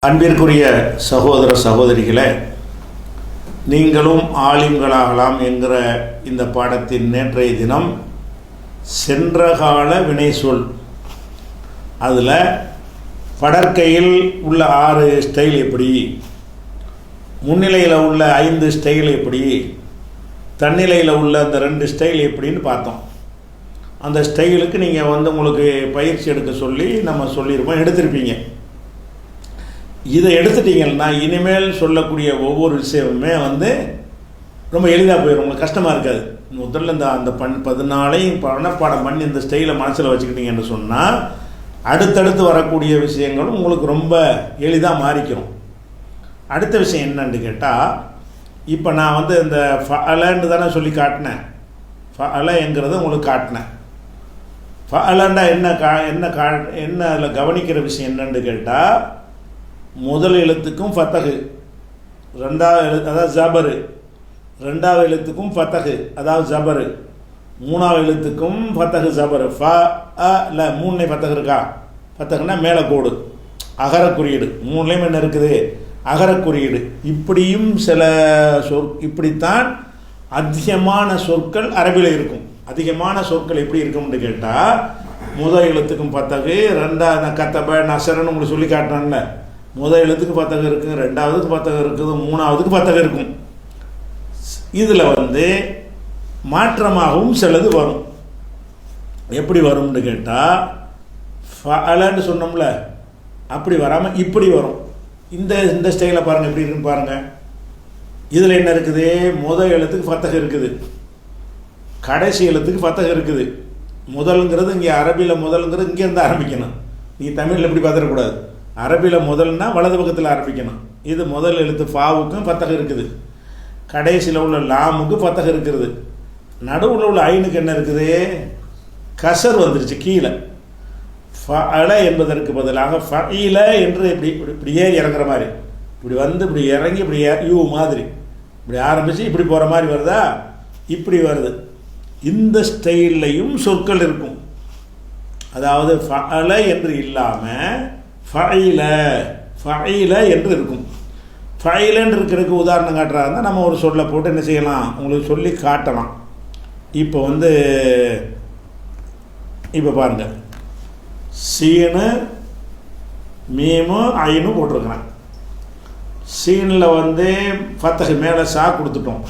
அன்பிற்குரிய சகோதர சகோதரிகளே, நீங்களும் ஆலிம்களாகலாம் என்கிற இந்த பாடத்தின் நேற்றைய தினம் சென்றகால வினை சொல், அதில் படற்கையில் உள்ள 6 ஸ்டைல் எப்படி, முன்னிலையில் உள்ள 5 ஸ்டைல் எப்படி, தன்னிலையில் உள்ள அந்த 2 ஸ்டைல் எப்படின்னு பார்த்தோம். அந்த ஸ்டைலுக்கு நீங்கள் உங்களுக்கு பயிற்சி எடுக்க சொல்லி நம்ம சொல்லியிருப்போம், எடுத்திருப்பீங்க. இதை எடுத்துட்டீங்கன்னா இனிமேல் சொல்லக்கூடிய ஒவ்வொரு விஷயமுமே ரொம்ப எளிதாக போயிடும், உங்களுக்கு கஷ்டமாக இருக்காது. முதல்ல அந்த 14ஐயும் பணப்பாடம் பண்ணி இந்த ஸ்டைலை மனசில் வச்சுக்கிட்டீங்கன்னு சொன்னால் அடுத்தடுத்து வரக்கூடிய விஷயங்களும் உங்களுக்கு ரொம்ப எளிதாக மாறிக்கிறோம். அடுத்த விஷயம் என்னன்னு கேட்டால், இப்போ நான் இந்த ஃபஅலன்னு தானே சொல்லி காட்டினேன். ஃபஅலங்கிறத உங்களுக்கு காட்டினேன். ஃபஅலண்டா என்ன அதில் கவனிக்கிற விஷயம் என்னன்னு கேட்டால், முதல் எழுத்துக்கும் ஃபத்தகு, ரெண்டாவது எழுத்து அதாவது ஜபரு, ரெண்டாவது எழுத்துக்கும் ஃபத்தகு அதாவது ஜபரு, மூணாவது எழுத்துக்கும் ஃபத்தகு ஜபரு. ஃப அ ல 3 ஃபத்தகு இருக்கா? ஃபத்தகுன்னா மேலே கோடு, அகர குறியீடு. 3லையும் என்ன இருக்குது? அகர குறியீடு. இப்படியும் சில இப்படித்தான் அதிகமான சொற்கள் அரபியில் இருக்கும். அதிகமான சொற்கள் எப்படி இருக்கும்னு கேட்டால், முதல் எழுத்துக்கும் ஃபத்தகு, ரெண்டாவது கத்தப நசரன்னு உங்களுக்கு சொல்லி காட்டினான்ல, முதல் எழுத்துக்கு ஃபத்தகு இருக்குது, ரெண்டாவதுக்கு ஃபத்தகு இருக்குது, மூணாவதுக்கு ஃபத்தகு இருக்கும். இதில் மாற்றமாகவும் சிலது வரும். எப்படி வரும்னு கேட்டால், ஃபஅலன்னு சொன்னோம்ல, அப்படி வராமல் இப்படி வரும். இந்த ஸ்டைலில் பாருங்கள், எப்படி இருக்குன்னு பாருங்கள். இதில் என்ன இருக்குது? முதல் எழுத்துக்கு ஃபத்தகு இருக்குது, கடைசி எழுத்துக்கு ஃபத்தகு இருக்குது. முதல்ங்கிறது இங்கே அரபியில் முதல்ங்கிறது இங்கேருந்து ஆரம்பிக்கணும். நீ தமிழில் எப்படி பார்த்துடக்கூடாது. அரபியில் முதல்னா வலது பக்கத்தில் ஆரம்பிக்கணும். இது முதல் எழுத்து ஃபாவுக்கும் ஃபத்தகு இருக்குது, கடைசியில் உள்ள லாமுக்கு ஃபத்தகு இருக்கிறது, நடுவில் உள்ள ஐனுக்கு என்ன இருக்குது? கசர் வந்துருச்சு கீழே. ஃபஅல என்பதற்கு பதிலாக ஃபஇல என்று இப்படி ஏறி இறங்குற மாதிரி, இப்படி இப்படி இறங்கி இப்படி யூ மாதிரி இப்படி ஆரம்பித்து இப்படி போகிற மாதிரி வருதா? இப்படி வருது. இந்த ஸ்டைல்லையும் சொற்கள் இருக்கும். அதாவது ஃபஅல என்று இல்லாமல் ஃபஇல என்று இருக்கும். ஃபஇலன்னு இருக்கிறதுக்கு உதாரணம் காட்டுறாருன்னா நம்ம ஒரு சொல்லை போட்டு என்ன செய்யலாம், உங்களுக்கு சொல்லி காட்டலாம். இப்போ பாருங்கள், சீனு மீமு ஐனு போட்டிருக்கிறேன். சீனில் ஃபத்தகு மேலே சா கொடுத்துட்டோம்.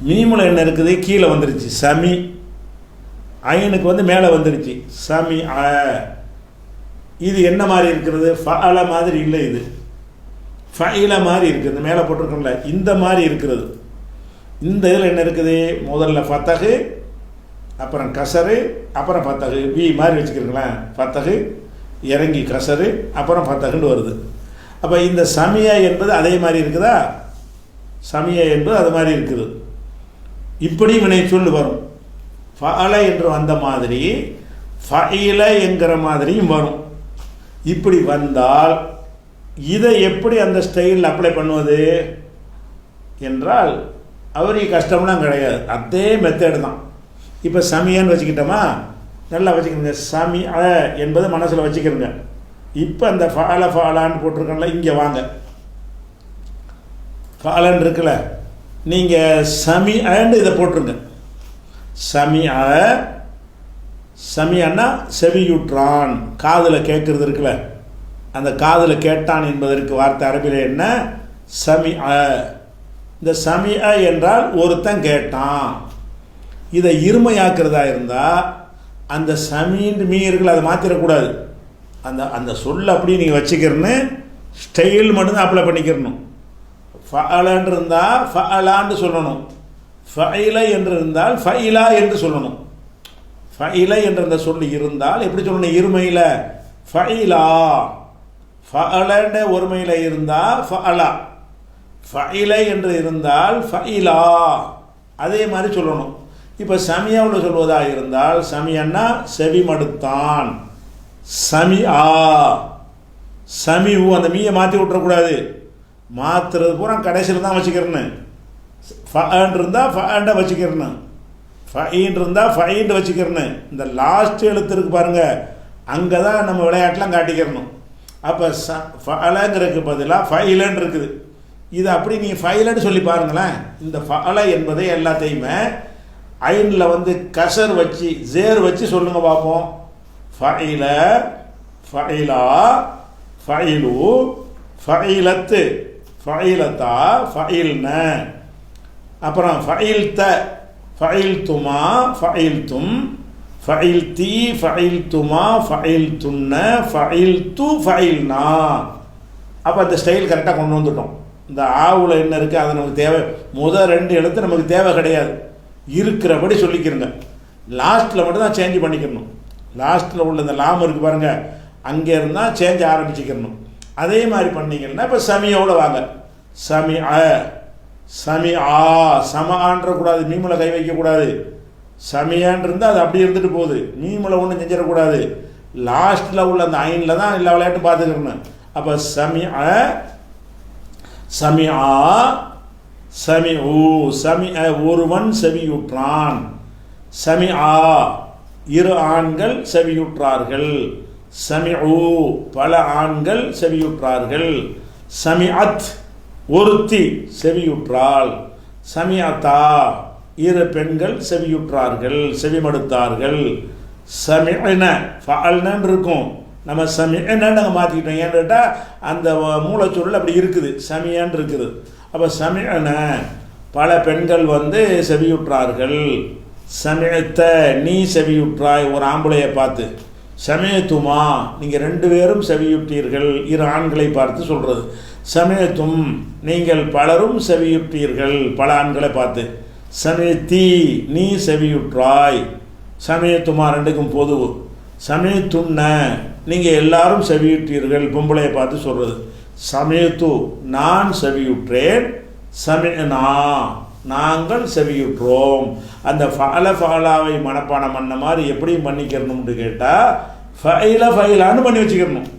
மீமில் என்ன இருக்குது? கீழே வந்துருச்சு சமி. ஐனுக்கு மேலே வந்துருச்சு சமி. இது என்ன மாதிரி இருக்கிறது? ஃபஅல மாதிரி இல்லை, இது ஃபஇல மாதிரி இருக்குது. இந்த மேலே போட்டிருக்கோம்ல, இந்த மாதிரி இருக்கிறது. இந்த இதில் என்ன இருக்குது? முதல்ல ஃபத்தகு, அப்புறம் கசரு, அப்புறம் ஃபத்தகு, வி மாதிரி வச்சுக்கிறீங்களேன். ஃபத்தகு இறங்கி கசரு, அப்புறம் ஃபத்தகுன்னு வருது. அப்போ இந்த சமியா என்பது அதே மாதிரி இருக்குதா? சமியா என்பது அது மாதிரி இருக்குது. இப்படி வினை சொல் வரும். ஃபஅல என்று வந்த மாதிரி ஃபஇல என்கிற மாதிரியும் வரும். இப்படி வந்தால் இதை எப்படி அந்த ஸ்டைல் அப்ளை பண்ணுவது என்றால் அவருக்கு கஷ்டம்லாம் கிடையாது, அதே மெத்தேடு தான். இப்போ சமியான்னு வச்சுக்கிட்டோமா, நல்லா வச்சுக்கிறோங்க. சமி என்பது மனசில் வச்சுக்கிறோங்க. இப்போ அந்த ஃபஅலான்னு போட்டிருக்கோம்ல, இங்கே வாங்க. ஃபஅலன்னு இருக்குல்ல, நீங்கள் சமிஅன்னு இதை போட்டுருங்க. சமிஅன்னா செவியுற்றான், காதில் கேட்குறது இருக்குல்ல, அந்த காதில் கேட்டான் என்பதற்கு வார்த்தை அரபியில் என்ன? சமிஅ. இந்த சமிஅ என்றால் ஒருத்தன் கேட்டான். இதை இருமையாக்குறதா இருந்தால் அந்த சமீன் மீ இருக்குல்ல, அதை மாற்றிடக்கூடாது. அந்த சொல்ல அப்படி நீங்கள் வச்சுக்கிறன்னு ஸ்டைல் மட்டும்தான் அப்ளை பண்ணிக்கிறணும். ஃபஅலன்னு இருந்தால் ஃபஅலான்னு சொல்லணும். ஃபஇல என்று இருந்தால் ஃபஇலா என்று சொல்லணும். ஃபஇல என்ற அந்த சொல்லி இருந்தால் எப்படி சொல்லணும்? இருமையில் ஃபஇலா. ஃபஅலன்ற ஒருமையில் இருந்தால் ஃபஅலா. ஃபஇல என்று இருந்தால் ஃபஇலா, அதே மாதிரி சொல்லணும். இப்போ சமியாவில் சொல்வதாக இருந்தால் சமியன்னா செவிமடுத்தான், சமிஆ. சமிஉ அந்த மீயை மாற்றி விட்டுறக்கூடாது. மாற்றுறது பூரா கடைசியில் தான் வச்சுக்கிறேன்னு. ஃபஅன் இருந்தால் ஃபஅன்ட வச்சுக்கிறேன்னு, ஃபஇன் இருந்தால் ஃபஇன்ட்டு வச்சுக்கிறேன்னு. இந்த லாஸ்ட் எழுத்து இருக்கு பாருங்கள், அங்கே தான் நம்ம விளையாட்டெலாம் காட்டிக்கிறணும். அப்போ ஃபஅலங்கிறதுக்கு பதிலாக ஃபைலன்னு இருக்குது. இது அப்படி நீங்கள் ஃபைலன்னு சொல்லி பாருங்களேன். இந்த ஃபஅல என்பதை எல்லாத்தையுமே ஐனில் வந்து கசர் வச்சு ஜேர் வச்சு சொல்லுங்க பார்ப்போம். ஃபஇல, ஃபஇலா, ஃபஇலு, ஃபஇலத்து, ஃபஇலத்தா, ஃபஇல்ன. அப்புறம் ஃபஇல்த, ஃபஇல்துமா, ஃபஇல்தும், ஃபஇல்தி, ஃபஇல்துமா, ஃபஇல்துன்ன, ஃபஇல்து, ஃபஇல்னா. அப்போ அந்த ஸ்டைல் கரெக்டாக கொண்டு வந்துட்டோம். இந்த ஆவுல என்ன இருக்குது அது நமக்கு தேவை. முதல் 2 எழுத்து நமக்கு தேவை கிடையாது, இருக்கிறபடி சொல்லிக்கிறங்க. லாஸ்ட்டில் மட்டும் தான் சேஞ்ச் பண்ணிக்கணும். லாஸ்ட்டில் உள்ள இந்த லாம் இருக்குது பாருங்கள், அங்கே இருந்தால் சேஞ்ச் ஆரம்பிச்சிக்கணும். அதே மாதிரி பண்ணிங்கன்னா இப்போ சமியோடு வாங்க. சமி அ, சமி ஆ, சமான்றக்கூடாது, மீமில் கை வைக்கக்கூடாது. சமியான் இருந்தால் அது அப்படி இருந்துட்டு போகுது, மீமில் ஒன்றும் செஞ்சிடக்கூடாது. லாஸ்ட்டில் உள்ள அந்த ஐனில் தான் எல்லா விளையாட்டும் பார்த்துக்கணும். அப்போ சமி அ, சமி ஆ, சமி ஊ, சமி அ ஒருவன் செவியுற்றான். சமி ஆ 2 ஆண்கள் செவியுற்றார்கள். சமி ஊ பல ஆண்கள் செவியுற்றார்கள். சமி அத் ஒருத்தி செவியுற்றாள். சமி அத்தா 2 பெண்கள் செவியுற்றார்கள், செவிமடுத்தார்கள். சமிஅன ஃபஅல்னு இருக்கும், நம்ம சமிஅன்னு நாங்கள் மாற்றிக்கிட்டோம். ஏன்னு கேட்டால் அந்த மூலச்சொல் அப்படி இருக்குது, சமியான் இருக்குது. அப்போ சமிஅன பல பெண்கள் வந்து செவியுற்றார்கள். சமிஅத்த நீ செவியுற்றாய், ஒரு ஆம்பளையை பார்த்து. சமயத்துமா நீங்கள் 2 பேரும் செவியுற்றீர்கள், 2 ஆண்களை பார்த்து சொல்கிறது. சமயத்தும் நீங்கள் பலரும் செவியுற்றீர்கள், பல ஆண்களை பார்த்து. சமயத்தி நீ செவியுற்றாய். சமயத்துமா 2க்கும் பொது. சமயத்துன்ன நீங்கள் எல்லாரும் செவியுற்றீர்கள், பொம்பளையை பார்த்து சொல்கிறது. சமயத்து நான் செவியுற்றேன். சமயனா நாங்கள் செவியுற்றோம். அந்த ஃபஅல ஃபஅலாவை மனப்பாடம் பண்ண மாதிரி எப்படி பண்ணிக்கிறணும்னு கேட்டால் ஃபைல ஃபைலான்னு பண்ணி வச்சுக்கிறணும்.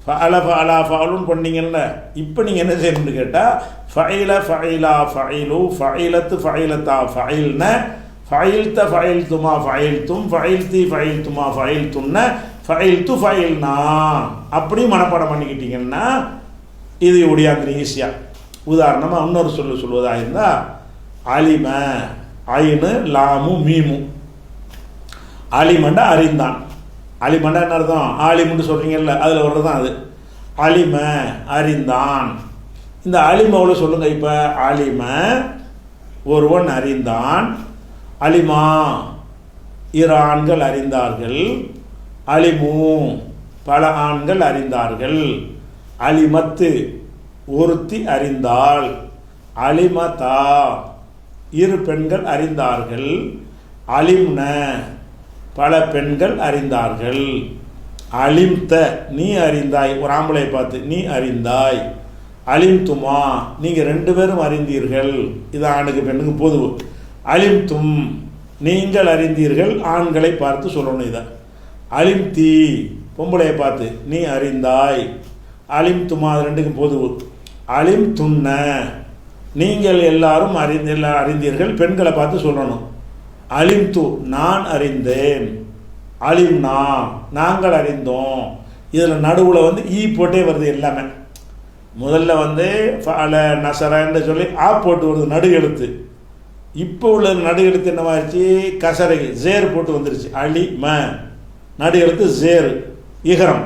ஃபஅல ஃபஅலா ஃபஅலுன்னு பண்ணிங்கல்ல, இப்போ நீங்கள் என்ன செய்யணும்னு கேட்டால் ஃபைல ஃபைலா ஃபைலு, ஃபைலத்து ஃபைலத்தா ஃபைல்ன, ஃபைல்த ஃபைல்துமா ஃபைல்தும், ஃபைல்தி ஃபைல்துமா ஃபைல்துன்ன, ஃபைல்து ஃபைல்னா. அப்படி மனப்பாடம் பண்ணிக்கிட்டீங்கன்னா இது ஒடியாந்துரு ஈஸியாக. உதாரணமாக இன்னொரு சொல்வதாக இருந்தால் அலிம, ஐனு லாமு மீமு. அலிமண்டா அறிந்தான். அலிமண்டா என்ன அர்த்தம்? ஆலிமுன்னு சொல்கிறீங்கல்ல, அதில் வர்றது தான் அது. அலிம அறிந்தான். இந்த அலிமவுல சொல்லுங்க. இப்போ அலிம ஒருவன் அறிந்தான். அலிமா 2 ஆண்கள் அறிந்தார்கள். அலிமு பல ஆண்கள் அறிந்தார்கள். அலிமத்து ஒருத்தி அறிந்தாள். அலிமதா 2 பெண்கள் அறிந்தார்கள். அலிம்ன பல பெண்கள் அறிந்தார்கள். அலிம்த நீ அறிந்தாய், ஒரு ஆம்பளை பார்த்து நீ அறிந்தாய். அலிம்துமா நீங்கள் 2 பேரும் அறிந்தீர்கள், இது ஆணுக்கு பெண்ணுக்கு பொது. அலிம்தும் நீங்கள் அறிந்தீர்கள், ஆண்களை பார்த்து சொல்லணும். இதை அலிம்தி பொம்பளையை பார்த்து நீ அறிந்தாய். அலிம்துமா அது 2க்கும் பொது. அலிம்துன்ன நீங்கள் எல்லாரும் அறிந்தீர்கள், பெண்களை பார்த்து சொல்லணும். அலிம்து நான் அறிந்தேன். அலிம்னா நாங்கள் அறிந்தோம். இதில் நடுவில் வந்து ஈ போட்டே வருது எல்லாமே. முதல்ல வந்து ஃபஅல நசரன்னு சொல்லி ஆ போட்டு வருது நடு எழுத்து. இப்போ உள்ள நடு எழுத்து என்னவாச்சு? கசரை ஜேர் போட்டு வந்துருச்சு. அலி ம நடு எழுத்து ஜேர், இகரம்,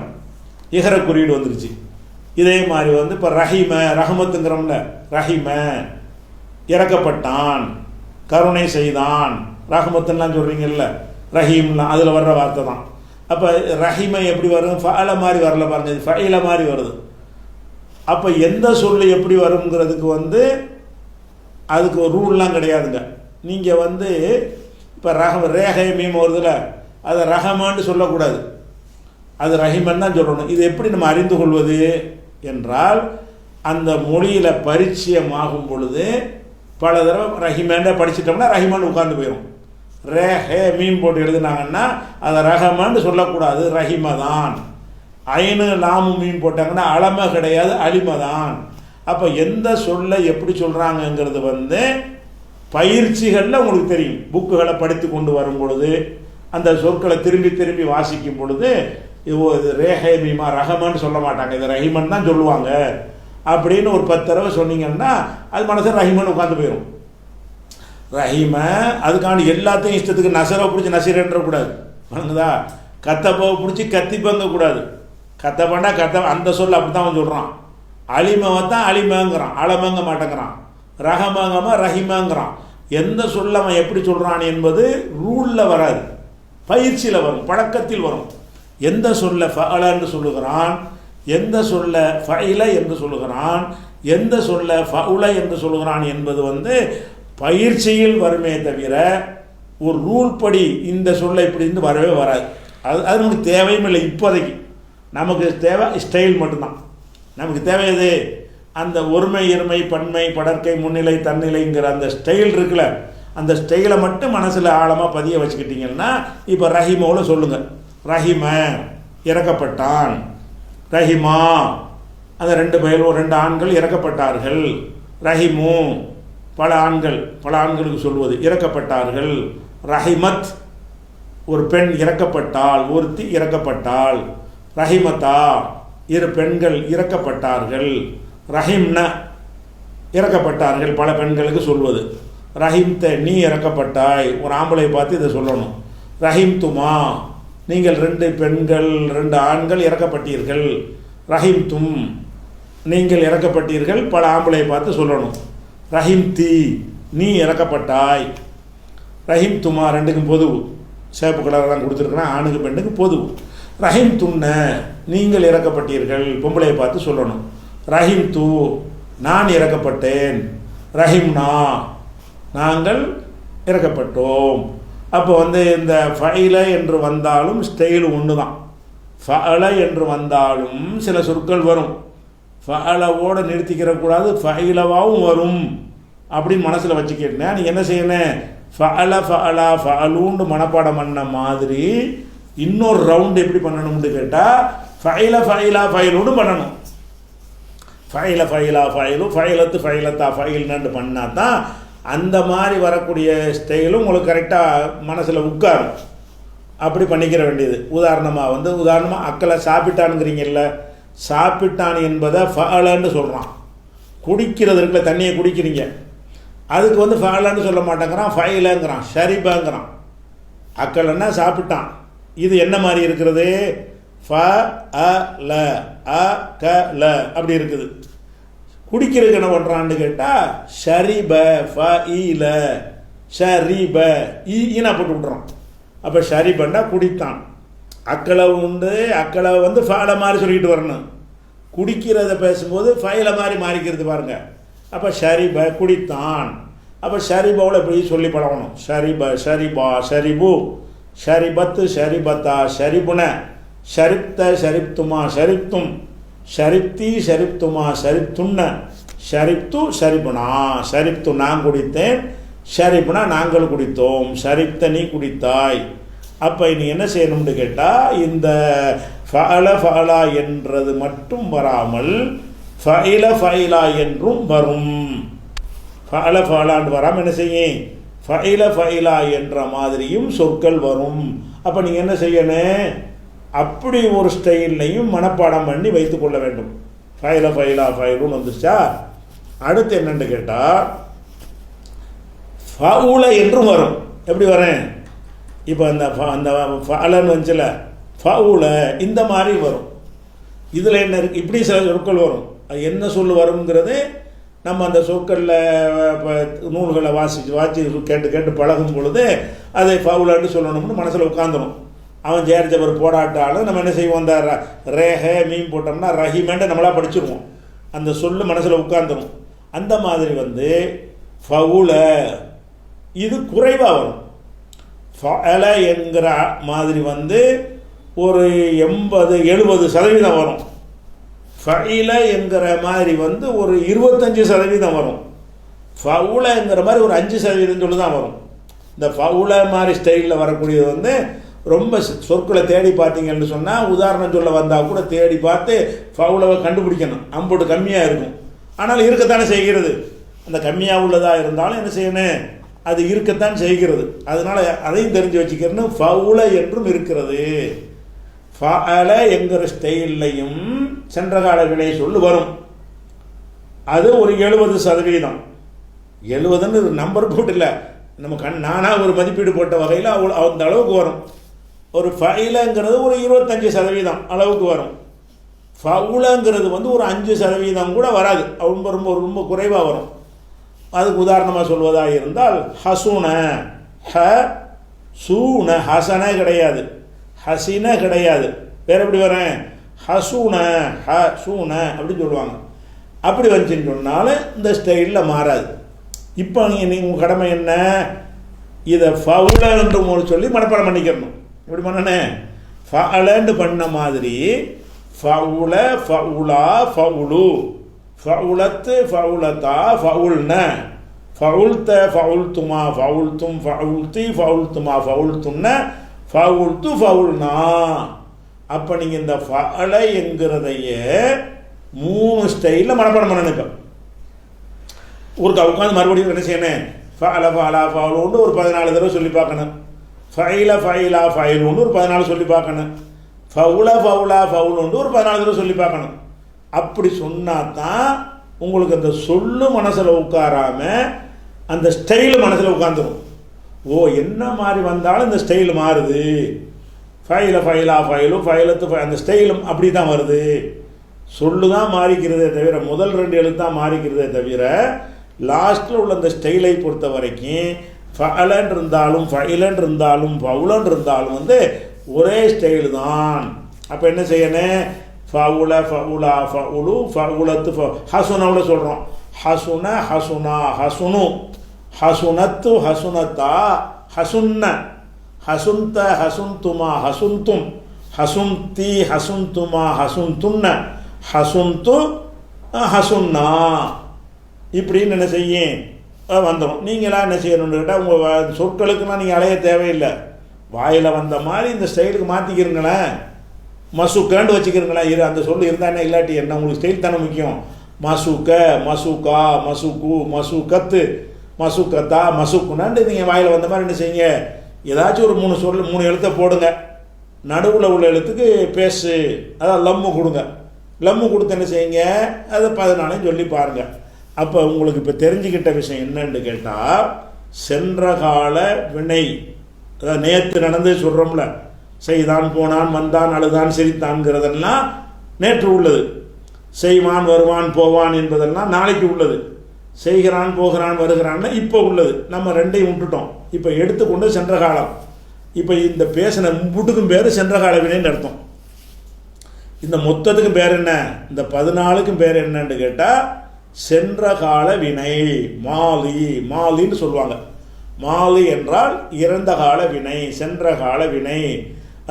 இகர குறியீடு வந்துருச்சு. இதே மாதிரி வந்து இப்போ ரஹிம ரஹமத்துங்கிறோம்ல, ரஹிம இறக்கப்பட்டான், கருணை செய்தான். ரஹமத்துலாம் சொல்கிறீங்கல்ல, ரஹீம்லாம் அதில் வர்ற வார்த்தை தான். அப்போ ரஹிமை எப்படி வரும்? ஃபஅல மாதிரி வரல பாருங்க, இது ஃபஇல மாதிரி வருது. அப்போ எந்த சொல்லு எப்படி வருங்கிறதுக்கு வந்து அதுக்கு ஒரு ரூல்லாம் கிடையாதுங்க. நீங்கள் வந்து இப்போ ரேகை மீம் வருதுல, அதை ரஹமான்னு சொல்லக்கூடாது, அது ரஹிமன் தான் சொல்லணும். இது எப்படி நம்ம அறிந்து கொள்வது என்றால், அந்த மொழியில் பரிச்சயமாகும் பொழுது பல தடவை ரஹிமேண்ட படிச்சிட்டோம்னா ரஹிமான் உட்கார்ந்து போயிடும். ரே மீன் போட்டு எழுதுனாங்கன்னா அதை ரஹமான்னு சொல்லக்கூடாது, ரஹிம தான். ஐனு லாமு மீன் போட்டாங்கன்னா அலம கிடையாது, அலிம தான். அப்போ எந்த சொல்லை எப்படி சொல்கிறாங்கங்கிறது வந்து பயிற்சிகளில் உங்களுக்கு தெரியும். புக்குகளை படித்து கொண்டு வரும் பொழுது, அந்த சொற்களை திரும்பி திரும்பி வாசிக்கும் பொழுது இது ரேஹே மீமா ரஹமன்னு சொல்ல மாட்டாங்க, இது ரஹிமன் தான் சொல்லுவாங்க அப்படின்னு ஒரு 10 தடவை சொன்னீங்கன்னா அது மனசு ரஹிமன் உட்காந்து போயிடும். ரஹீம அதுக்காண்டி எல்லாத்தையும் இஷ்டத்துக்கு நசரை பிடிச்சி நசீரன்றக்கூடாது, வணங்குதா? கத்தப்பாவை பிடிச்சி கத்திப்பங்க கூடாது. கத்தப்பாண்டா கத்த அந்த சொல் அப்படி தான் அவன் சொல்கிறான். அலிமவை தான் அலிமங்கிறான், அலமங்க மாட்டேங்கிறான். ரஹமங்கம்மா ரஹிமங்கிறான். எந்த சொல்ல அவன் எப்படி சொல்கிறான் என்பது ரூலில் வராது, பயிற்சியில் வரும், பழக்கத்தில் வரும். எந்த சொல்ல ஃபஅல என்று சொல்லுகிறான், எந்த சொல்ல ஃபஇல என்று சொல்லுகிறான், எந்த சொல்ல ஃபஉல என்று சொல்லுகிறான் என்பது பயிற்சியில் வருமே தவிர ஒரு ரூல் படி இந்த சொல்ல இப்படி இருந்து வரவே வராது. அது நமக்கு தேவையும் இல்லை. இப்போதைக்கு நமக்கு தேவை ஸ்டைல் மட்டும்தான். நமக்கு தேவை எது? அந்த ஒருமை இருமை பன்மை படற்கை முன்னிலை தன்னிலைங்கிற அந்த ஸ்டைல் இருக்குல்ல, அந்த ஸ்டைலை மட்டும் மனசில் ஆழமாக பதிய வச்சுக்கிட்டிங்கன்னா இப்போ ரஹிமோவில் சொல்லுங்கள். ரஹிம இறக்கப்பட்டான், ரஹிமா அந்த 2 ஆண்கள் இறக்கப்பட்டார்கள். ரஹிமு பல ஆண்களுக்கு சொல்வது இறக்கப்பட்டார்கள். ரஹிமத் ஒரு பெண் இறக்கப்பட்டாள், ஒருத்தி இறக்கப்பட்டாள். ரஹிமதா 2 பெண்கள் இறக்கப்பட்டார்கள். ரஹிம்ன இறக்கப்பட்டார்கள், பல பெண்களுக்கு சொல்வது. ரஹிம்த நீ இறக்கப்பட்டாய், ஒரு ஆம்பளை பார்த்து இதை சொல்லணும். ரஹிம்துமா நீங்கள் 2 பெண்கள் 2 ஆண்கள் இறக்கப்பட்டீர்கள். ரஹிம்தும் நீங்கள் இறக்கப்பட்டீர்கள், பல ஆம்பளை பார்த்து சொல்லணும். ரஹிம்தி நீ இறக்கப்பட்டாய். ரஹிம்துமா 2க்கும் பொது, சேப்பு கலர்லாம் கொடுத்துருக்குறேன், ஆணுக்கு பெண்ணுக்கு பொது. ரஹிம்துன்ன நீங்கள் இறக்கப்பட்டீர்கள், பொம்பளையை பார்த்து சொல்லணும். ரஹிம்து நான் இறக்கப்பட்டேன். ரஹிம்னா நாங்கள் இறக்கப்பட்டோம். அப்போ இந்த ஃபஇல என்று வந்தாலும் ஸ்டைல் ஒன்று தான். ஃபஅல என்று வந்தாலும் சில சொற்கள் வரும், ஃபஅலவோடு நிறுத்திக்கிறக்கூடாது, ஃபஇலவாகவும் வரும் அப்படின்னு மனசில் வச்சுக்கிட்டேன். நீ என்ன செய்யணும்? ஃபஅல ஃபஅலா ஃபஅலூன்னு மனப்பாடம் பண்ண மாதிரி இன்னொரு ரவுண்டு எப்படி பண்ணணும்னு கேட்டால் ஃபஇல ஃபஇலா ஃபஇலூன்னு பண்ணணும். ஃபஇல ஃபஇலா ஃபஇலு ஃபஇலத்து ஃபஇலத்தா ஃபஇல்னு பண்ணால் தான் அந்த மாதிரி வரக்கூடிய ஸ்டைலும் உங்களுக்கு கரெக்டாக மனசில் உட்காரும். அப்படி பண்ணிக்கிற வேண்டியது. உதாரணமாக அக்களை சாப்பிட்டானுங்கிறீங்கல்ல, சாப்பிட்டான் என்பதை ஃபஅலன்னு சொல்கிறான். குடிக்கிறது இருக்குல்ல, தண்ணியை குடிக்கிறீங்க, அதுக்கு ஃபஅலன்னு சொல்ல மாட்டேங்கிறான், ஃபஇலங்கிறான், ஷரிபங்கிறான். அக்கலன்னா சாப்பிட்டான். இது என்ன மாதிரி இருக்கிறது? ஃபஅல அகல அப்படி இருக்குது. குடிக்கிறதுக்கு என்ன பண்ணுறான்னு கேட்டால் ஷரிப ஃபஇல ஷரிப ஈனா போட்டு விட்றான். அப்போ ஷரிபன்னா குடித்தான். அக்களை உண்டு, அக்களை ஃபஅல மாதிரி சொல்லிக்கிட்டு வரணும். குடிக்கிறத பேசும்போது ஃபஇல மாதிரி மாறிக்கிறது பாருங்கள். அப்போ ஷரிப குடித்தான். அப்போ ஷரிபாவில் எப்படி சொல்லி பழகணும்? ஷரிப ஷரிபா ஷரிபு ஷரிபத்து ஷரிபத்தா ஷரிபுன ஷரிப்த ஷரிப்துமா ஷரிப்தும் ஷரிப்தி ஷரிப்துமா ஷரிப்துன்ன ஷரிப்து ஷரிபுனா ஷரிப்து நான் குடித்தேன், ஷரிபுனா நாங்கள் குடித்தோம், ஷரிப்த நீ குடித்தாய். அப்போ நீ என்ன செய்யணும்னு கேட்டால் இந்த ஃபஅல ஃபஅலா என்றது மட்டும் வராமல் ஃபஇல ஃபஇலா என்றும் வரும். ஃபஅல ஃபஅலான்னு வராமல் என்ன செய்யும்? ஃபஇல ஃபஇலா என்ற மாதிரியும் சொற்கள் வரும். அப்போ நீங்கள் என்ன செய்யணும்? அப்படி ஒரு ஸ்டைல்லையும் மனப்பாடம் பண்ணி வைத்து கொள்ள வேண்டும். ஃபஇல ஃபஇலா ஃபஇலுன்னு வந்துருச்சா? அடுத்து என்னன்னு கேட்டால் ஃபஉல என்றும் வரும். எப்படி வரேன்? இப்போ அந்த ஃபஅலன்னு வந்துச்சுல, ஃபஉல இந்த மாதிரி வரும். இதில் என்ன இருக்குது? இப்படி சில சொற்கள் வரும். அது என்ன சொல் வருங்கிறது நம்ம அந்த சொற்களில் இப்போ நூல்களை வாசி கேட்டு பழகும் பொழுது அதை ஃபவுலன்னு சொல்லணும்னு மனசில் உட்காந்துடும். அவன் ஜேர் ஜபர் போடாட்டாலும் நம்ம என்ன செய்வோம்? அந்த ரேஹே மீன் போட்டோம்னா ரஹிமேன்ட்டு நம்மளாக படிச்சிருவோம். அந்த சொல்லு மனசில் உட்காந்துடும். அந்த மாதிரி ஃபவுல இது குறைவாக வரும். ஃபஅல என்கிற மாதிரி ஒரு 80-70% வரும். ஃபஇல என்கிற மாதிரி ஒரு 25% வரும். ஃபவுலங்கிற மாதிரி ஒரு 5% சொல்லி தான் வரும். இந்த ஃபவுல மாதிரி ஸ்டைலில் வரக்கூடியது ரொம்ப சொற்களை தேடி பார்த்தீங்கன்னு சொன்னால், உதாரணம் சொல்ல வந்தால் கூட தேடி பார்த்து ஃபவுலவை கண்டுபிடிக்கணும். அம்போட்டு கம்மியாக இருக்கும், ஆனால் இருக்கத்தானே செய்கிறது. அந்த கம்மியாக உள்ளதாக இருந்தாலும் என்ன செய்யணும்? அது இருக்கத்தான் செய்கிறது. அதனால் அதையும் தெரிஞ்சு வச்சுக்கிறேன்னு ஃபவுல என்றும் இருக்கிறது. ஃபஅல என்கிற ஸ்டைல்லையும் சென்ற கால வினை சொல்லு வரும். அது ஒரு 70%. 70ன்னு நம்பர் போட்டு இல்லை, நம்ம நானாக ஒரு மதிப்பீடு போட்ட வகையில் அந்த அளவுக்கு வரும். ஒரு ஃபைலங்கிறது ஒரு 25% அளவுக்கு வரும். ஃபவுலங்கிறது வந்து ஒரு 5% கூட வராது, ரொம்ப ரொம்ப ரொம்ப குறைவாக வரும். அதுக்கு உதாரணமாக சொல்வதாக இருந்தால் ஹசுன, ஹ சூன, ஹசன கிடையாது, ஹசின கிடையாது, வேற எப்படி வரேன், ஹசூன, ஹ சூன அப்படின்னு சொல்லுவாங்க. அப்படி வந்துச்சுன்னு சொன்னாலும் இந்த ஸ்டைலில் மாறாது. இப்போ நீங்கள் உங்கள் கடமை என்ன, இதை ஃபவுல என்று சொல்லி மனப்பாடம் பண்ணிக்கிறணும். இப்படி பண்ணனே ஃபஅலன்னு பண்ண மாதிரி ஃபவுல, ஃபவுலா, ஃபவுலு, ஃபவுலத்து, ஃபவுலத்தா, ஃபவுல்ன, ஃபவுல்த, ஃபவுல்துமா, ஃபவுல்தும், ஃபவுல்தி, ஃபவுல்துமா, ஃபவுல்துன்ன, ஃபவுல்து, ஃபவுல்னா. அப்போ நீங்கள் இந்த ஃபஅல என்கிறதையே 3 ஸ்டைலில் மனப்பாடம் பண்ணணும். இப்போ உட்காந்து மறுபடியும் என்ன செய்யணும், ஃபஅல, ஃபஅலா, ஃபவுலுன்னு ஒரு 14 தடவை சொல்லி பார்க்கணும். ஃபைல, ஃபைலா, ஃபைலுன்னு ஒரு 14 சொல்லி பார்க்கணும். ஃபவுல, ஃபவுலா, ஃபவுலுன்னு ஒரு 14 தடவை சொல்லி பார்க்கணும். அப்படி சொன்னால் தான் உங்களுக்கு அந்த சொல்லு மனசில் உட்காராம அந்த ஸ்டைலு மனசில் உட்காந்துரும். ஓ, என்ன மாதிரி வந்தாலும் இந்த ஸ்டைல் மாறுது, ஃபைல, ஃபைலா, ஃபைலு, ஃபைலத்து, அந்த ஸ்டைலும் அப்படி தான் வருது. சொல்லு தான் மாறிக்கிறதே தவிர, முதல் 2 எழுத்து தான் மாறிக்கிறதே தவிர, லாஸ்ட்டில் உள்ள அந்த ஸ்டைலை பொறுத்த வரைக்கும் ஃபஅலன் இருந்தாலும், ஃபைலன் இருந்தாலும், ஃபவுலன் இருந்தாலும் வந்து ஒரே ஸ்டைலு தான். அப்போ என்ன செய்யணும், ஃபவுல, ஃபவுலா, ஃபவுலு, ஃபவுலத்து, ஹசுனோட சொல்கிறோம். ஹசுன, ஹசுனா, ஹசுனு, ஹசுனத்து, ஹசுனத்தா, ஹசுன்ன, ஹசுந்த, ஹசுந்துமா, ஹசுந்தும், ஹசுந்தி, ஹசுந்துமா, ஹசுந்துன்ன, ஹசுந்து, ஹசுன்னா. இப்படின்னு என்ன செய்யும் வந்துடும். நீங்களாம் என்ன செய்யணும்னு கேட்டால் உங்கள் சொற்களுக்குலாம் நீங்கள் அலைய தேவையில்லை, வாயில் வந்த மாதிரி இந்த ஸ்டைலுக்கு மாற்றிக்கிறீங்களேன். மசுக்கன்னு வச்சுக்கிறீங்களேன், அந்த சொல்லு இருந்தால் என்ன, இல்லாட்டி என்ன, உங்களுக்கு ஸ்டைல் தானே முக்கியம். மசுக்க, மசுக்கா, மசுக்கு, மசுக்கத்து, மசுக்கத்தா, மசுக்குனான்ட்டு நீங்கள் வாயில் வந்த மாதிரி என்ன செய்யுங்க, ஏதாச்சும் ஒரு 3 சொல்லு 3 எழுத்தை போடுங்க. நடுவில் உள்ள எழுத்துக்கு பேசு, அதான் லம்மு கொடுங்க. லம்மு கொடுத்து என்ன செய்யுங்க, அதை 14 சொல்லி பாருங்கள். அப்போ உங்களுக்கு இப்போ தெரிஞ்சுக்கிட்ட விஷயம் என்னன்னு கேட்டால், சென்ற கால வினை, அதாவது நேற்று நடந்து சொல்கிறோம்ல, செய்தான், போனான், வந்தான், அழுதான், சிரித்தான்ங்கிறதெல்லாம் நேற்று உள்ளது. செய்வான், வருவான், போவான் என்பதெல்லாம் நாளைக்கு உள்ளது. செய்கிறான், போகிறான், வருகிறான்னு இப்போ உள்ளது. நம்ம 2ஐயும் விட்டுட்டோம். இப்போ எடுத்துக்கொண்டு சென்ற காலம். இப்போ இந்த பேசின முட்டுக்கும் பேர் சென்ற கால வினைன்னு அர்த்தம். இந்த மொத்தத்துக்கும் பேர் என்ன, இந்த 14க்கும் பேர் என்னன்னு கேட்டால் சென்ற கால வினை, மாலி, மாலின்னு சொல்லுவாங்க. மாலி என்றால் இறந்த கால வினை, சென்ற கால வினை.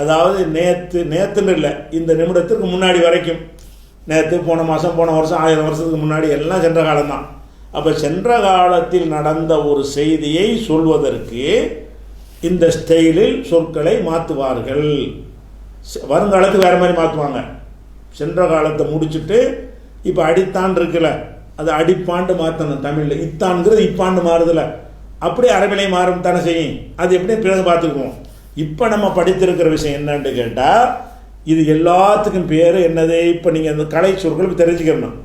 அதாவது நேற்றுன்னு இல்லை, இந்த நிமிடத்திற்கு முன்னாடி வரைக்கும், நேற்று, போன மாதம், போன வருஷம், 1000 வருஷத்துக்கு முன்னாடி எல்லாம் சென்ற காலம்தான். அப்போ சென்ற காலத்தில் நடந்த ஒரு செய்தியை சொல்வதற்கு இந்த ஸ்டைலில் சொற்களை மாற்றுவார்கள். வருங்காலத்துக்கு வேறு மாதிரி மாற்றுவாங்க. சென்ற காலத்தை முடிச்சுட்டு இப்போ அடித்தான் இருக்குல்ல, அது அடிப்பாண்டு மாற்றணும். தமிழில் இத்தான்ங்கிறது இப்பாண்டு மாறுதில்ல, அப்படியே அரபிலை மாறும் தானே செய்யும். அது எப்படி பிறகு பார்த்துக்குவோம். இப்போ நம்ம படித்திருக்கிற விஷயம் என்னன்னு கேட்டால், இது எல்லாத்துக்கும் பேர் என்னது, இப்போ நீங்கள் அந்த கலை சொற்கள் தெரிஞ்சுக்கணும்.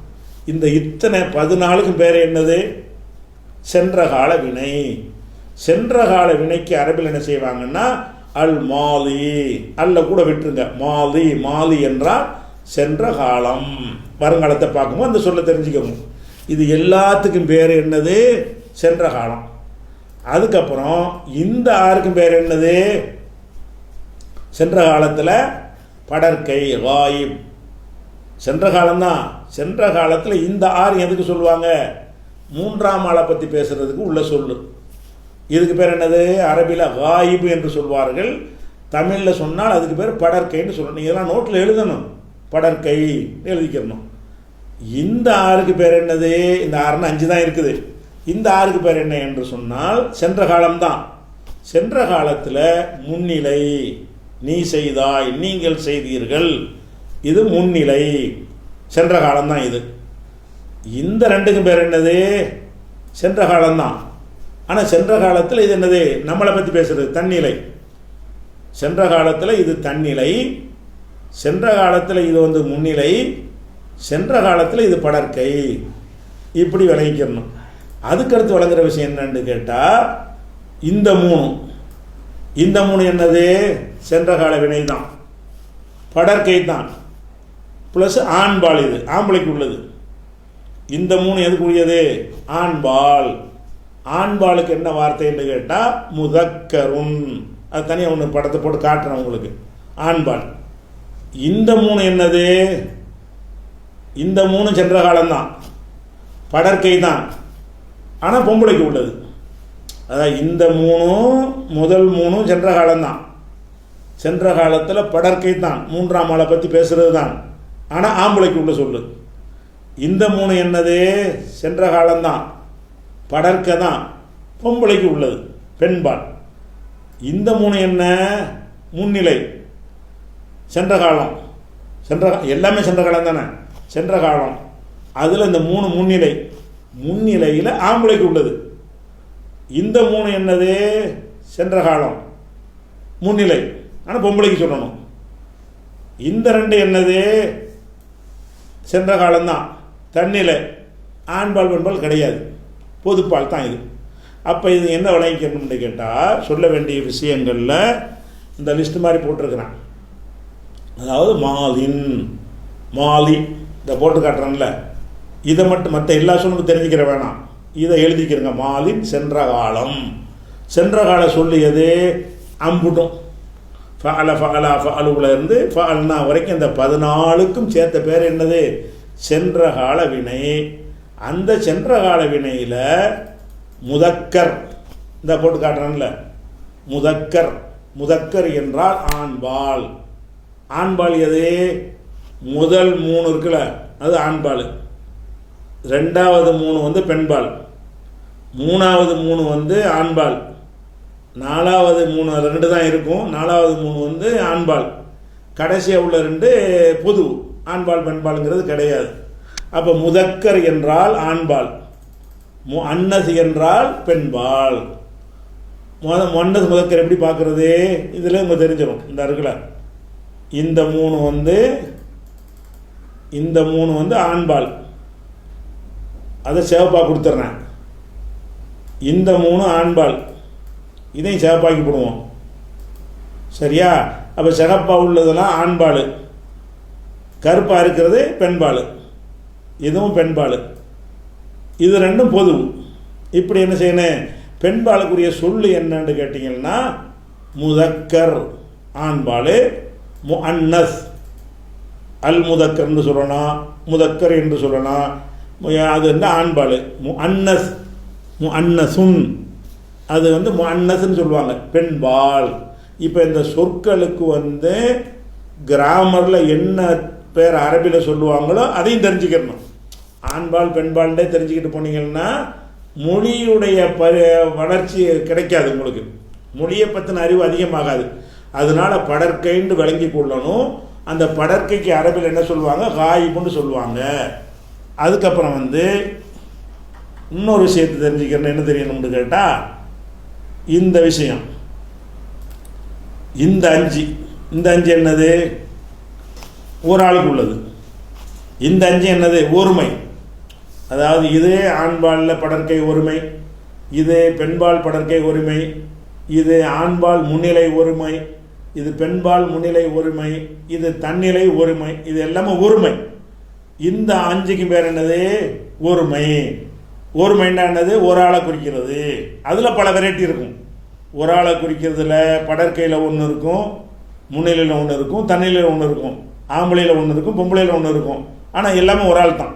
இந்த இத்தனை 14க்கும் பேர் என்னது, சென்ற கால வினை. சென்ற கால வினைக்கு அரபில் என்ன செய்வாங்கன்னா அல் மாலி, அல்ல கூட விட்டுருங்க, மாலி. மாலி என்றால் சென்ற காலம். வருங்காலத்தை பார்க்கும்போது அந்த சொல்ல தெரிஞ்சுக்கணும். இது எல்லாத்துக்கும் பேர் என்னது, சென்ற காலம். அதுக்கப்புறம் இந்த 6க்கும் பேர் என்னது, சென்ற காலத்தில் படற்கை, வாயிப், சென்ற காலம்தான். சென்ற காலத்தில் இந்த 6 எதுக்கு சொல்லுவாங்க, 3ஆம் ஆளை பற்றி பேசுகிறதுக்கு உள்ள சொல்லு. இதுக்கு பேர் என்னது, அரபியில் வாயிபு என்று சொல்வார்கள். தமிழில் சொன்னால் அதுக்கு பேர் படற்கைன்னு சொல்லணும். இதெல்லாம் நோட்டில் எழுதணும், படற்கை எழுதிக்கணும். இந்த 6க்கு பேர் என்னது, இந்த 6ன்னு 5 தான் இருக்குது. இந்த 6க்கு பேர் என்ன என்று சொன்னால் சென்ற காலம்தான். சென்ற காலத்தில் முன்னிலை, நீ செய்தாய், நீங்கள் செய்தீர்கள், இது முன்னிலை, சென்ற காலம்தான் இது. இந்த 2க்கும் பேர் என்னது, சென்ற காலம்தான். ஆனால் சென்ற காலத்தில் இது என்னது, நம்மளை பற்றி பேசுகிறது, தன்னிலை. சென்ற காலத்தில் இது தன்னிலை, சென்ற காலத்தில் இது வந்து முன்னிலை, சென்ற காலத்தில் இது படற்கை, இப்படி விளங்கிக்கணும். அதுக்கடுத்து வழங்குற விஷயம் என்னன்னு கேட்டால், இந்த மூணு என்னது? சென்ற கால வினை தான், படற்கை தான், ப்ளஸ் ஆண்பால், இது ஆம்பளைக்கு உள்ளது. இந்த மூணு எதுக்குரியது? ஆண்பால். ஆண்பாலுக்கு என்ன வார்த்தைன்னு கேட்டால் முதக்கருன். அது தனியாக ஒன்று படத்தை போட்டு காட்டுறேன் உங்களுக்கு. ஆண்பால். இந்த மூணு என்னது? இந்த மூணு சென்ற காலம்தான், படற்கை தான், ஆனால் பொம்பளைக்கு உள்ளது. அதாவது இந்த முதல் மூணும் சென்ற காலம்தான், சென்ற காலத்தில் படற்கை தான், மூன்றாம் ஆளை பற்றி பேசுகிறது தான், ஆனால் ஆம்பளைக்கு உள்ள சொல்லு. இந்த மூணு என்னது? சென்ற காலம்தான், படற்கை தான், பொம்பளைக்கு உள்ளது, பெண்பால். இந்த மூணு என்ன? முன்னிலை, சென்ற காலம், எல்லாமே சென்ற காலம் தானே, சென்ற காலம். அதில் இந்த மூணு முன்னிலையில் ஆம்பளைக்கு உள்ளது. இந்த மூணு என்னது? சென்ற காலம், முன்னிலை, ஆனால் பொம்பளைக்கு சொல்லணும். இந்த ரெண்டு என்னது? சென்ற காலம்தான், தன்னிலை, ஆண்பால் பெண்பால் கிடையாது, பொதுப்பால் தான் இது. அப்போ இது என்ன விளங்கிக்கணும்னு கேட்டால், சொல்ல வேண்டிய விஷயங்களில் இந்த லிஸ்ட் மாதிரி போட்டிருக்கிறான். அதாவது மாலி இதை போட்டு காட்டுறான்ல, இதை மட்டும் மற்ற எல்லா சொல்லும் தெரிஞ்சுக்கிற வேணாம், இதை எழுதிக்கிறங்க. மாலின் சென்ற காலம், சென்ற கால சொல்லியது அம்புட்டும், ஃபஅலா இருந்து ஃபஅல்னா வரைக்கும் இந்த 14க்கும் சேர்த்த பேர் என்னது? சென்ற கால வினை. அந்த சென்ற கால வினையில் முதக்கர், இந்த போட்டு காட்டுறான்ல, முதக்கர் என்றால் ஆண்பால். ஆண்பால் எது? முதல் மூணு இருக்குல்ல, அது ஆண்பால். ரெண்டாவது மூணு வந்து பெண்பால், மூணாவது மூணு வந்து ஆண்பால், நாலாவது மூணு ரெண்டு தான் இருக்கும், நாலாவது மூணு வந்து ஆண்பால், கடைசியாக உள்ள ரெண்டு பொது, ஆண்பால் பெண்பாலுங்கிறது கிடையாது. அப்போ முதக்கர் என்றால் ஆண்பால், முஅன்னஸ் என்றால் பெண்பால். முஅன்னஸ் முதக்கர் எப்படி பார்க்குறது? இதில் உங்களுக்கு தெரிஞ்சிடும். இந்த இருக்குல்ல, இந்த மூணு வந்து ஆண்பால், அதை சிவப்பாக கொடுத்துட்றேன். இந்த மூணு ஆண்பால், இதையும் சிவப்பாக்கி போடுவோம், சரியா? அப்போ சிகப்பாக உள்ளதெல்லாம் ஆண்பால், கருப்பாக இருக்கிறது பெண்பால், இதுவும் பெண்பால், இது ரெண்டும் பொது. இப்படி என்ன செய்யணும்? பெண்பாலுக்குரிய சொல்லு என்னன்னு கேட்டிங்கன்னா, முதக்கர் ஆண்பால், முஅன்னஸ் அல் முதக்கர்னு சொல்லலாம், முதக்கர் என்று சொல்லலாம், அது வந்து ஆண்பால். முஅன்னசுன் அது வந்து முஅன்னஸ்ன்னு சொல்லுவாங்க, பெண்பால். இப்போ இந்த சொற்களுக்கு வந்து கிராமரில் என்ன பேர் அரபியில் சொல்லுவாங்களோ அதையும் தெரிஞ்சுக்கணும். ஆண்பால் பெண்பால்டே தெரிஞ்சுக்கிட்டு போனீங்கன்னா மொழியுடைய வளர்ச்சி கிடைக்காது உங்களுக்கு, மொழியை பற்றின அறிவு அதிகமாகாது. அதனால படற்கைன்னு விளங்கி கொள்ளணும். அந்த படற்கைக்கு அரபில் என்ன சொல்லுவாங்க? காயிபுன்னு சொல்லுவாங்க. அதுக்கப்புறம் வந்து இன்னொரு விஷயத்தை தெரிஞ்சுக்கிறேன். என்ன தெரியணும்னு கேட்டால், இந்த விஷயம், இந்த அஞ்சு என்னது? ஒரு ஆளுக்கு உள்ளது. இந்த அஞ்சு என்னது? ஒருமை. அதாவது இது ஆண்பாலில் படற்கை ஒருமை, இது பெண்பால் படற்கை ஒருமை, இது ஆண்பால் முன்னிலை ஒருமை, இது பெண்பால் முன்னிலை ஒருமை, இது தன்னிலை ஒருமை, இது எல்லாமே ஒருமை. இந்த அஞ்சுக்கு பேர் என்னது? ஒருமை. ஒருமைன்னா என்னது? ஒரு ஆளை குறிக்கிறது. அதில் பல வெரைட்டி இருக்கும். ஒரு ஆளை குறிக்கிறதுல படற்கையில் ஒன்று இருக்கும், முன்னிலையில் ஒன்று இருக்கும், தன்னிலையில் ஒன்று இருக்கும், ஆம்பளையில் ஒன்று இருக்கும், பொம்பளையில் ஒன்று இருக்கும். ஆனால் எல்லாமே ஒரு ஆள் தான்.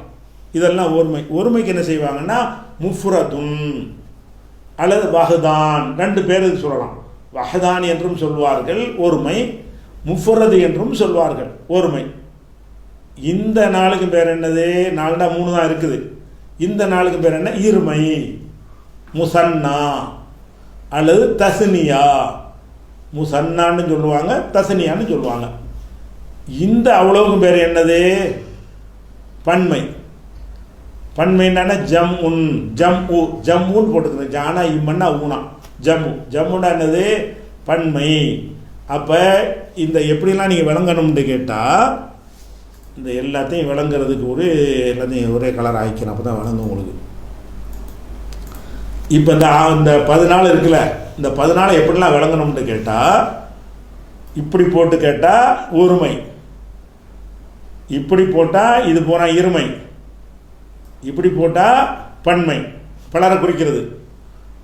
இதெல்லாம் ஒருமை. ஒருமைக்கு என்ன செய்வாங்கன்னா முஃப்ரதுன் அல்லது வஹதான், ரெண்டு பேருக்கு சொல்லலாம். வஹதான் என்றும் சொல்வார்கள் ஒருமை, முஃப்ரது என்றும் சொல்வார்கள் ஒருமை. இந்த நாளுக்கு பேர் என்னது? 4 3 தான் இருக்குது. இந்த நாளுக்கு பேர் என்ன? இருமை, முசன்னா அல்லது தஸ்னியா. முசன்னான்னு சொல்லுவாங்க, தஸ்னியான்னு சொல்லுவாங்க. இந்த அவ்வளவுக்கும் பேர் என்னது? பன்மை. பன்மைன்னா ஜம்முன்னு போட்டுக்கணும். ஜானா இம்மன்னா ஊனா ஜம்மு. ஜம்முன்னா என்னது? பன்மை. அப்போ இந்த எப்படிலாம் நீங்கள் விளங்கணும்னு கேட்டால், இந்த எல்லாத்தையும் விளங்குறதுக்கு எல்லாத்தையும் ஒரே கலர் ஆகிக்கணும், அப்போ தான் விளங்கும் உங்களுக்கு. இப்போ இந்த 14 இருக்குல்ல, இந்த 14 எப்படிலாம் விளங்கணும்னு கேட்டால், இப்படி போட்டு கேட்டால் ஒருமை, இப்படி போட்டால் இது போன இருமை, இப்படி போட்டால் பன்மை, பலரை குறிக்கிறது.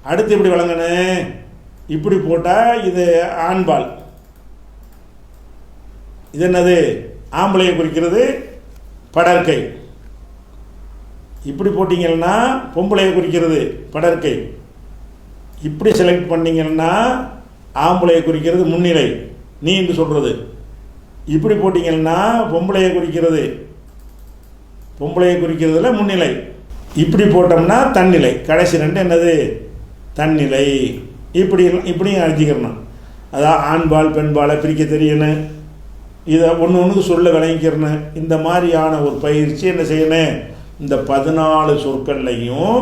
அடுத்து இப்படி விளங்கணும், இப்படி போட்டால் இது ஆண்பால், இது என்னது ஆம்பளையை குறிக்கிறது படற்கை. இப்படி போட்டிங்கன்னா பொம்பளையை குறிக்கிறது படற்கை. இப்படி செலக்ட் பண்ணிங்கன்னா ஆம்பளையை குறிக்கிறது முன்னிலை, நீ என்று சொல்கிறது. இப்படி போட்டிங்கன்னா பொம்பளையை குறிக்கிறது, பொம்பளையை குறிக்கிறதுல முன்னிலை. இப்படி போட்டோம்னா தன்னிலை. கடைசி ரெண்டு என்னது தன்னிலை. இப்படியும் அழிச்சிக்கிறணும். அதான் ஆண்பால் பெண்பாலை பிரிக்க தெரியணும், இதை ஒன்றுக்கு சொல்ல விளங்கிக்கிறணும். இந்த மாதிரியான ஒரு பயிற்சி என்ன செய்யணும், இந்த 14 சொற்கள்லையும்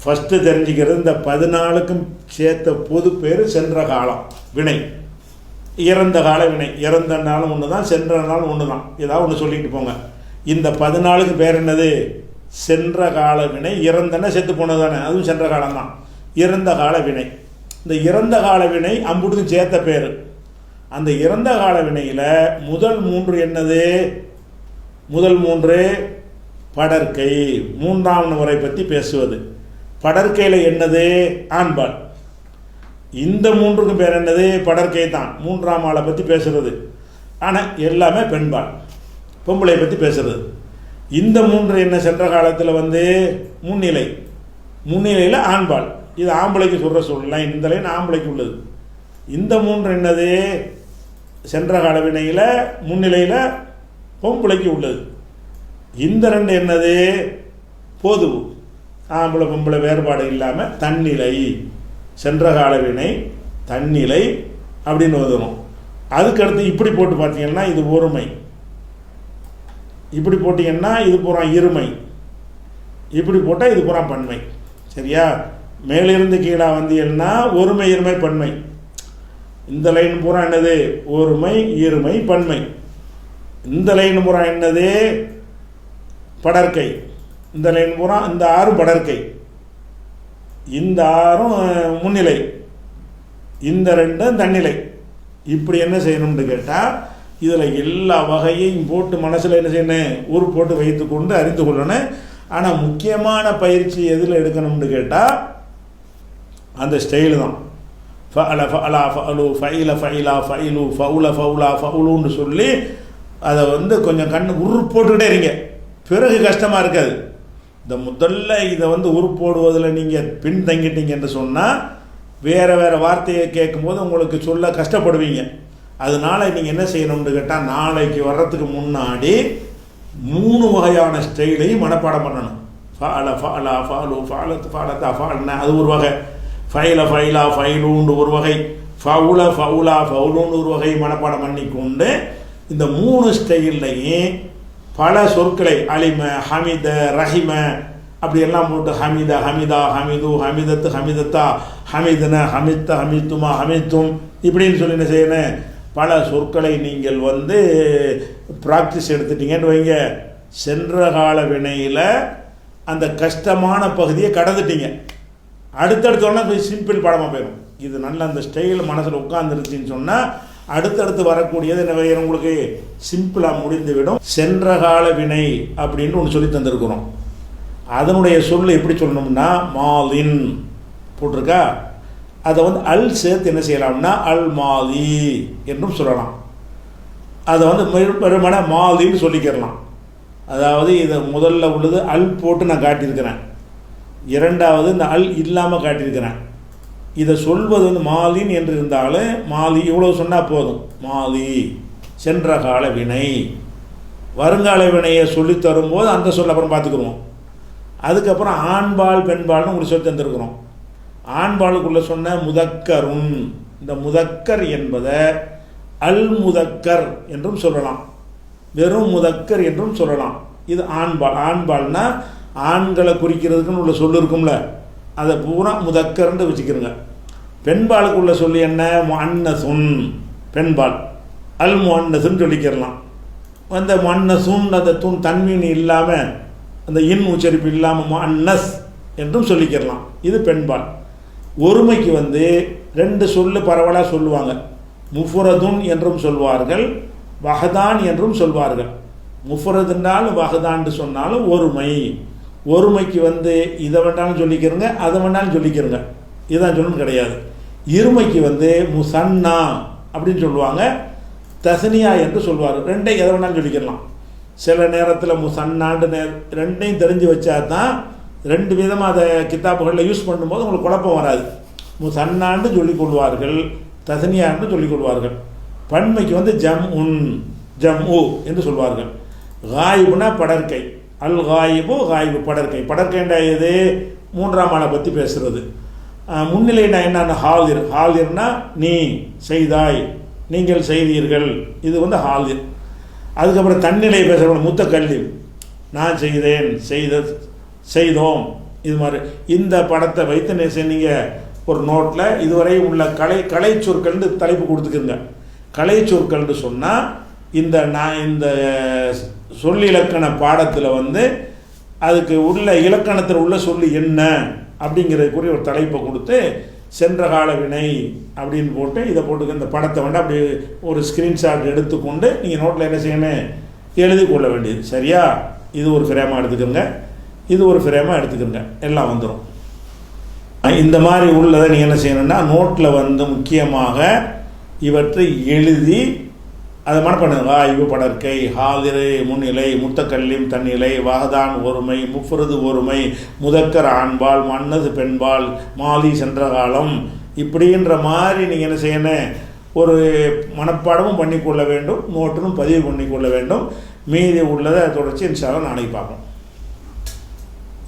ஃபஸ்ட்டு தெரிஞ்சுக்கிறது. இந்த 14க்கும் சேர்த்த பொது பேர் சென்ற காலம் வினை, இறந்த கால வினை. இறந்த நாளும் ஒன்று தான், சென்ற நாளும் ஒன்று தான். ஏதாவது ஒன்று சொல்லிட்டு போங்க. இந்த 14க்கு பேர் என்னது சென்ற கால வினை. இறந்தன செத்து போனது தானே, அதுவும் சென்ற காலம் தான். இறந்த கால வினை. இந்த இறந்த கால வினை அம்புட்டு சேர்த்த பேர். அந்த இறந்த கால வினையில் முதல் 3 என்னது, முதல் 3 படற்கை, 3ஆம் முறை பற்றி பேசுவது. படற்கையில் என்னது ஆண்பால். இந்த 3க்கும் பேர் என்னது படற்கை தான், 3ஆம் ஆளை பற்றி பேசுகிறது. ஆனால் எல்லாமே பெண்பால், பொம்பளை பற்றி பேசுகிறது. இந்த 3 என்ன சென்ற காலத்தில் முன்னிலை, முன்னிலையில் ஆண்பால். இது ஆம்பளைக்கு சொல்கிற சொல்லலாம், இந்த லைன் ஆம்பளைக்கு உள்ளது. இந்த 3 என்னது சென்ற கால வினையில் முன்னிலையில் பொம்பளைக்கு உள்ளது. இந்த 2 என்னது பொது, ஆம்பளை பொம்பளை வேறுபாடு இல்லாமல் தன்னிலை, சென்ற கால வினை தன்னிலை அப்படின்னு வரும். அதுக்கடுத்து இப்படி போட்டு பார்த்தீங்கன்னா இது ஒருமை, இப்படி போட்டிங்கன்னா இது பூரா இருமை, இப்படி போட்டால் இது பூரா பன்மை. சரியா? மேலிருந்து கீழே வந்தீங்கன்னா ஒருமை இருமை பன்மை. இந்த லைன் பூரா என்னது ஒருமை இருமை பன்மை. இந்த லைன் பூரா என்னது படற்கை. இந்த லைன் பூரா இந்த 6 படற்கை, இந்த 6 முன்னிலை, இந்த 2 தன்னிலை. இப்படி என்ன செய்யணும்னு கேட்டால், இதில் எல்லா வகையையும் போட்டு மனசில் என்ன செய்யணும், ஊர் போட்டு வைத்து கொண்டு அறிந்து கொள்ளணும். ஆனால் முக்கியமான பயிற்சி எதில் எடுக்கணும்னு கேட்டால் அந்த ஸ்டைலு தான். ஃபஅல ஃபஅலா ஃபஅலு ஃபைல ஃபைலா ஃபைலு ஃபவுல ஃபவுலா ஃபவுலுன்னு சொல்லி அதை கொஞ்சம் கண்ணு உரு போட்டுக்கிட்டே இருங்க. பிறகு கஷ்டமாக இருக்காது. இந்த முதல்ல இதை உரு போடுவதில் நீங்கள் பின்தங்கிட்டீங்கன்னு சொன்னால் வேறு வேறு வார்த்தையை கேட்கும்போது உங்களுக்கு சொல்ல கஷ்டப்படுவீங்க. அதனால் நீங்கள் என்ன செய்யணும்னு கேட்டால், நாளைக்கு வர்றதுக்கு முன்னாடி 3 வகையான ஸ்டைலையும் மனப்பாடம் பண்ணணும். ஃபஅல ஃபஅலா ஃபஅலு ஃபஅலத் ஃபஅலத்தா ஃபஅல்னா அது ஒரு வகை, ஃபைல ஃபைலா ஃபைலுன்னு ஒரு வகை, ஃபவுல ஃபவுலா ஃபவுலுன்னு ஒரு வகை மனப்பாடம் பண்ணிக்கொண்டு இந்த 3 ஸ்டைல்லையும் பல சொற்களை அலிம ஹமித ரஹிம அப்படியெல்லாம் போட்டு ஹமித ஹமிதா ஹமிது ஹமிதத்து ஹமிதத்தா ஹமிதன ஹமித்த ஹமித்துமா ஹமித்தும் இப்படின்னு சொல்லி என்ன செய்யணும், பல சொற்களை நீங்கள் ப்ராக்டிஸ் எடுத்துட்டீங்கன்னு வைங்க. சென்ற கால வினையில் அந்த கஷ்டமான பகுதியை கடந்துட்டீங்க. அடுத்தடுத்தோன்னா சிம்பிள் பாடமாக போயிடும். இது நல்ல அந்த ஸ்டைல் மனசில் உட்காந்துருச்சுன்னு சொன்னால் அடுத்தடுத்து வரக்கூடியது என்ன வைக்கிறோம், உங்களுக்கு சிம்பிளாக முடிந்துவிடும். சென்ற கால வினை அப்படின்னு ஒன்று சொல்லி தந்திருக்கிறோம். அதனுடைய சொல்லை எப்படி சொல்லணும்னா மாலின் போட்டிருக்கா, அதை அல் சேர்த்து என்ன செய்யலாம்னா அல் மாலி என்றும் சொல்லலாம். அதை பெருமன மாலின்னு சொல்லிக்கிறலாம். அதாவது இதை முதல்ல உள்ளது அல் போட்டு நான் காட்டியிருக்கிறேன், இரண்டாவது இந்த அல் இல்லாமல் காட்டியிருக்கிறேன். இதை சொல்வது மாலின் என்று இருந்தாலும் மாலி இவ்வளோ சொன்னால் போதும். மாலி சென்ற கால வினை, வருங்கால வினையை சொல்லி தரும்போது அந்த சொல்ல அப்புறம் பார்த்துக்குருவோம். அதுக்கப்புறம் ஆண்பால் பெண்பால்னு உங்களுக்கு சொல்லி தந்துருக்குறோம். ஆண்பாலுக்குள்ளே சொன்ன முதக்கருன், இந்த முதக்கர் என்பதை அல் முதக்கர் என்றும் சொல்லலாம், வெறும் முதக்கர் என்றும் சொல்லலாம். இது ஆண்பால். ஆண்பால்னா ஆண்களை குறிக்கிறதுக்குன்னு உள்ள சொல்லு இருக்கும்ல, அதை பூரா முதக்கர்ன்னு வச்சுக்கிறோங்க. பெண்பாலுக்குள்ள சொல்லி என்ன முஅன்னசுன், பெண்பால். அல் முன்னசுன்னு சொல்லிக்கிறலாம். அந்த முன்னசும் அந்த தன்மீன் இல்லாமல் அந்த இன் உச்சரிப்பு இல்லாமல் முன்னஸ் என்றும் சொல்லிக்கிறலாம். இது பெண்பால். ஒருமைக்கு வந்து ரெண்டு சொல்லு பரவலாக சொல்லுவாங்க. முஃபரதுன் என்றும் சொல்வார்கள், வஹதான் என்றும் சொல்வார்கள். முஃபரதுன்றாலும் வஹதான்னு சொன்னாலும் ஒருமை. ஒருமைக்கு வந்து இதை வேண்டாலும் சொல்லிக்கிறங்க, அதை வேண்டாலும் சொல்லிக்கிறங்க, இதுதான் சொல்லணும் கிடையாது. இருமைக்கு வந்து முசன்னா அப்படின்னு சொல்லுவாங்க, தசனியா என்று சொல்வார்கள். ரெண்டையும் எதை வேணாலும் சொல்லிக்கலாம். சில நேரத்தில் முசன்னாண்டு ரெண்டையும் தெரிஞ்சு வச்சா தான் ரெண்டு விதமாக அதை கித்தாப்புகளில் யூஸ் பண்ணும்போது உங்களுக்கு குழப்பம் வராது. முசன்னாண்டு சொல்லிக் கொள்வார்கள், தசனியான்னு சொல்லிக் கொள்வார்கள். பன்மைக்கு வந்து ஜம் உ என்று சொல்வார்கள். காயிபுனா படற்கை. அல் காயிபு காயிபு படற்கை. படற்கைண்டா எது? மூன்றாம் ஆளை பற்றி பேசுகிறது. முன்னிலைனா என்னன்னா ஹாலிர். ஹாலிர்னா நீ செய்தாய், நீங்கள் செய்தீர்கள், இது வந்து ஹாலிர். அதுக்கப்புறம் தன்னிலை பேசுகிறவங்க முத்தக்கல்லி, நான் செய்தேன், செய்தோம், இது மாதிரி. இந்த படத்தை வைத்து நீங்கள் ஒரு நோட்டில் இதுவரை உள்ள கலை சொற்கள்னு தலைப்பு கொடுத்துக்குங்க. கலை சொற்கள்னு சொன்னால் இந்த சொல்லிலக்கண பாடத்தில் வந்து அதுக்கு உள்ள இலக்கணத்தில் உள்ள சொல்லி என்ன அப்படிங்கிறதுக்குரிய ஒரு தலைப்பை கொடுத்து சென்ற கால வினை அப்படின்னு போட்டு இதை போட்டு இந்த படத்தை வந்து அப்படி ஒரு ஸ்க்ரீன்ஷாட் எடுத்துக்கொண்டு நீங்கள் நோட்டில் என்ன செய்யணும், எழுதி கொள்ள வேண்டியது. சரியா? இது ஒரு ஃப்ரேமாக எடுத்துக்கோங்க, இது ஒரு ஃப்ரேமாக எடுத்துக்கோங்க, எல்லாம் வந்துடும். இந்த மாதிரி உள்ளதை நீங்கள் என்ன செய்யணும்னா நோட்டில் வந்து முக்கியமாக இவற்றை எழுதி அதை மனப்பாடம். காய்வு படற்கை, ஹாதிரு முன்னிலை, முத்தக்கல்லிம் தன்னிலை, வஹதான் ஒருமை, முஃபரது ஒருமை, முதக்கர் ஆண்பால், மன்னது பெண்பால், மாலி சென்ற காலம், இப்படின்ற மாதிரி நீங்கள் என்ன செய்யணும், ஒரு மனப்பாடமும் பண்ணிக்கொள்ள வேண்டும், நோட்டிலும் பதிவு பண்ணிக்கொள்ள வேண்டும். மீதி உள்ளதை தொடர்ச்சி இன்ஷா அல்லாஹ் நாளைக்கு பார்ப்போம்.